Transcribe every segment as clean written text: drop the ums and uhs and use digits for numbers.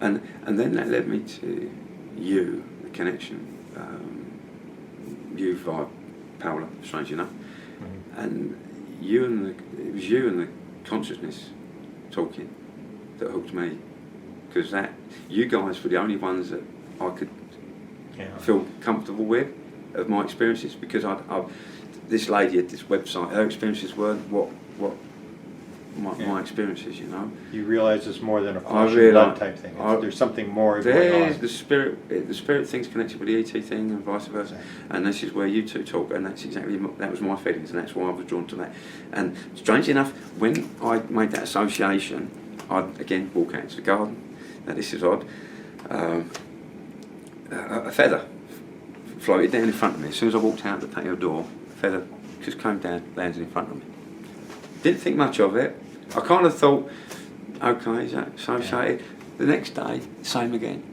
And then that led me to you, the connection, you via Paola, strange enough, and it was you and the consciousness talking that hooked me, because that you guys were the only ones that I could feel comfortable with of my experiences, because this lady at this website, her experiences weren't what my experiences, you know. You realise it's more than a flesh and blood type thing. There's something more going on. The spirit thing's connected with the ET thing and vice versa. Okay. And this is where you two talk, and that was my feelings, and that's why I was drawn to that. And strangely enough, when I made that association, I'd again walk out into the garden. Now this is odd. A feather floated down in front of me. As soon as I walked out the patio door, a feather just came down, landed in front of me. Didn't think much of it. I kind of thought, okay, is that associated? The next day, same again.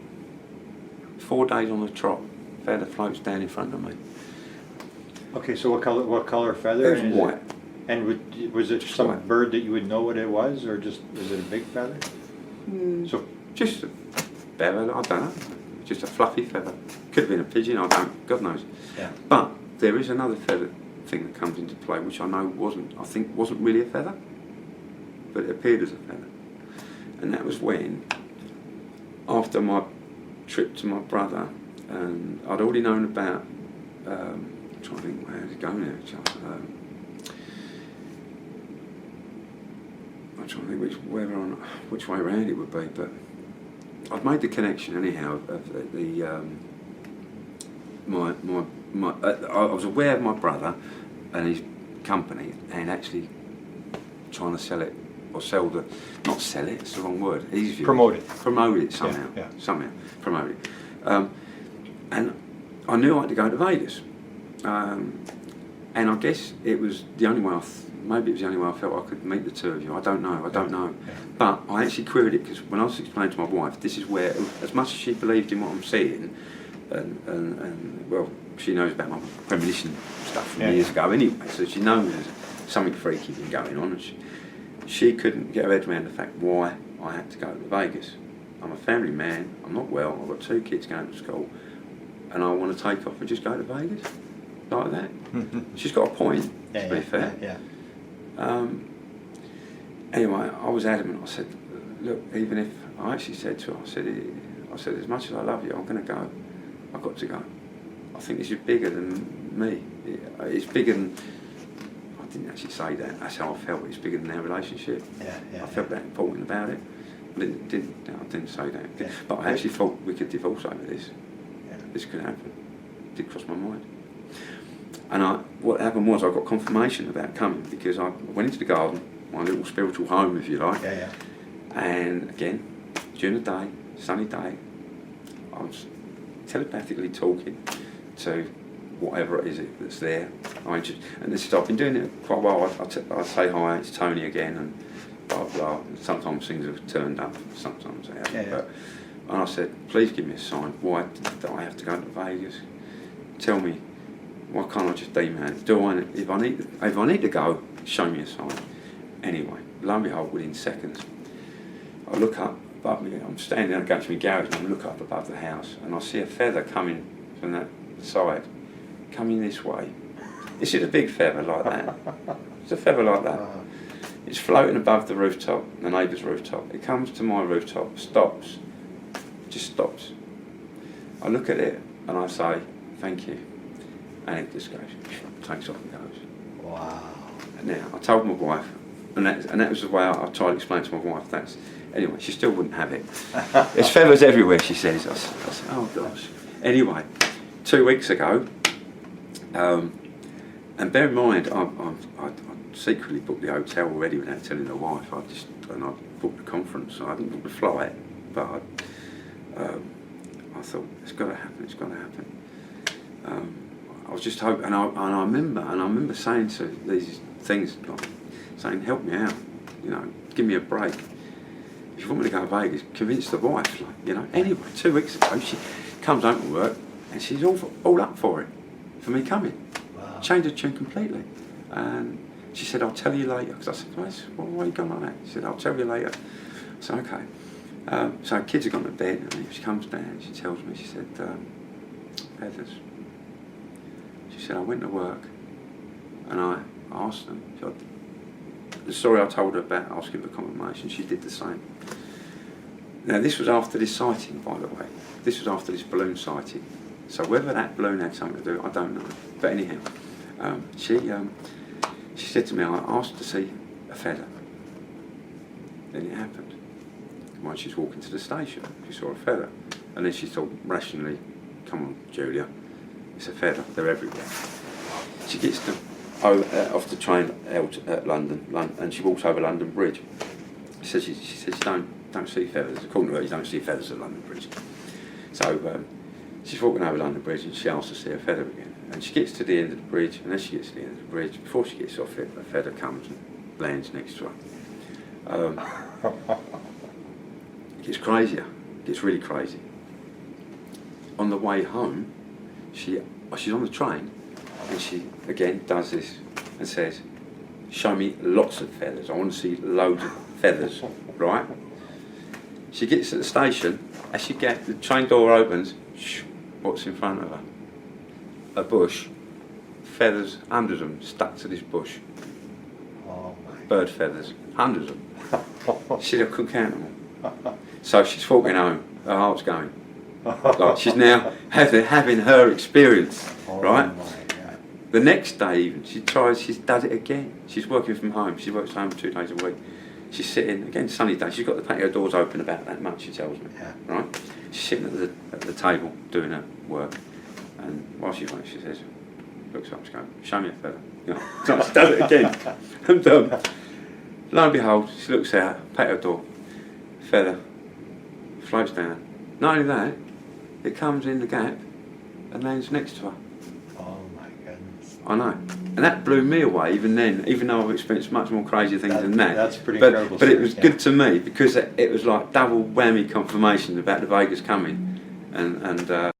4 days on the trot, feather floats down in front of me. Okay, so what color feather? It was white. And was it some white bird that you would know what it was, or was it a big feather? So just a feather, I don't know. Just a fluffy feather. Could have been a pigeon, God knows. Yeah. But there is another feather thing that comes into play, which I know wasn't really a feather, but it appeared as a feather. And that was when, after my trip to my brother, and I'd already known about, I'm trying to think where it's going there, I'm trying to think which way around it would be, but I've made the connection anyhow of I was aware of my brother and his company, and actually trying to sell it, or not sell it, it's the wrong word, promote it somehow, promote it. And I knew I had to go to Vegas, and I guess it was the only way maybe it was the only way I felt I could meet the two of you. I don't know. Yeah. But I actually queried it, because when I was explaining to my wife, this is where, as much as she believed in what I'm seeing, and well, she knows about my premonition stuff from years ago anyway, so she knows there's something freaky been going on, and she couldn't get her head around the fact why I had to go to Vegas. I'm a family man, I'm not well, I've got 2 kids going to school, and I want to take off and just go to Vegas like that. She's got a point, to be fair. Anyway, I was adamant. I said, look, even if I actually said to her, I said, as much as I love you, I'm going to go. I've got to go. I think this is bigger than me. It's bigger than. I didn't actually say that. That's how I felt. It's bigger than our relationship. I felt that important about it. I didn't say that. Yeah. But I actually thought we could divorce over this. Yeah. This could happen. It did cross my mind. And what happened was I got confirmation about coming, because I went into the garden, my little spiritual home, if you like. And again, during the day, sunny day, I was telepathically talking to whatever it is that's there. And I've been doing it quite a while. I say hi, it's Tony again, and blah blah. Sometimes things have turned up, sometimes they haven't. And I said, please give me a sign. Why do I have to go to Vegas? Tell me. Why can't I just D-man it? If I need to go, show me a sign. Anyway, lo and behold, within seconds, I look up above me. I'm standing there against my garage, and I look up above the house, and I see a feather coming from that side, coming this way. This is a big feather like that. It's a feather like that. It's floating above the rooftop, the neighbour's rooftop. It comes to my rooftop, stops, just stops. I look at it and I say, thank you. And it just goes, takes off and goes. Wow. And now, I told my wife, and that was the way I tried to explain to my wife. Anyway, she still wouldn't have it. There's feathers everywhere, she says. I said, oh gosh. Anyway, 2 weeks ago, and bear in mind, I secretly booked the hotel already without telling the wife. I booked the conference, so I hadn't booked the flight, but I thought, it's got to happen. I was just hoping, and I remember saying to these things, like saying, help me out, give me a break. If you want me to go to Vegas, convince the wife, Anyway, 2 weeks ago, she comes home from work, and she's all up for it, for me coming. Wow. Changed her tune completely. And she said, I'll tell you later. Because I said, why are you going like that? She said, I'll tell you later. I said, okay. So kids have gone to bed, and she comes down, she tells me, she said, feathers. She said, I went to work, and I asked them, the story I told her about asking for confirmation, she did the same. Now this was after this sighting, by the way. This was after this balloon sighting. So whether that balloon had something to do, I don't know. But anyhow, she said to me, I asked to see a feather. Then it happened. When she was walking to the station, she saw a feather. And then she thought rationally, come on, Julia, it's a feather, they're everywhere. She gets off the train out at London, and she walks over London Bridge. She says you don't see feathers. According to her, you don't see feathers at London Bridge. So she's walking over London Bridge, and she asks to see a feather again. And she gets to the end of the bridge, and as she gets to the end of the bridge, before she gets off it, a feather comes and lands next to her. It gets crazier. It gets really crazy. On the way home, she's on the train, and she again does this and says, show me lots of feathers. I want to see loads of feathers, right? She gets to the station, as the train door opens, what's in front of her? A bush, feathers, hundreds of them stuck to this bush. Oh my. Bird feathers, hundreds of them. She said I couldn't count them all. So she's walking home, her heart's going. Like she's now having her experience, right? My God. The next day even, she does it again. She's working from home, she works home 2 days a week. She's sitting, again sunny day, she's got the patio doors open about that much, she tells me, Yeah. right? She's sitting at the table doing her work, and while she's waiting, she says, looks up, she's going, show me a feather. You know, so she does it again. And lo and behold, she looks out, patio door, feather, floats down. Not only that, it comes in the gap and lands next to her. Oh my goodness. I know. And that blew me away even then, even though I've experienced much more crazy things than that. That's pretty incredible. But it was yeah. good to me because it was like double whammy confirmation about the Vegas coming. And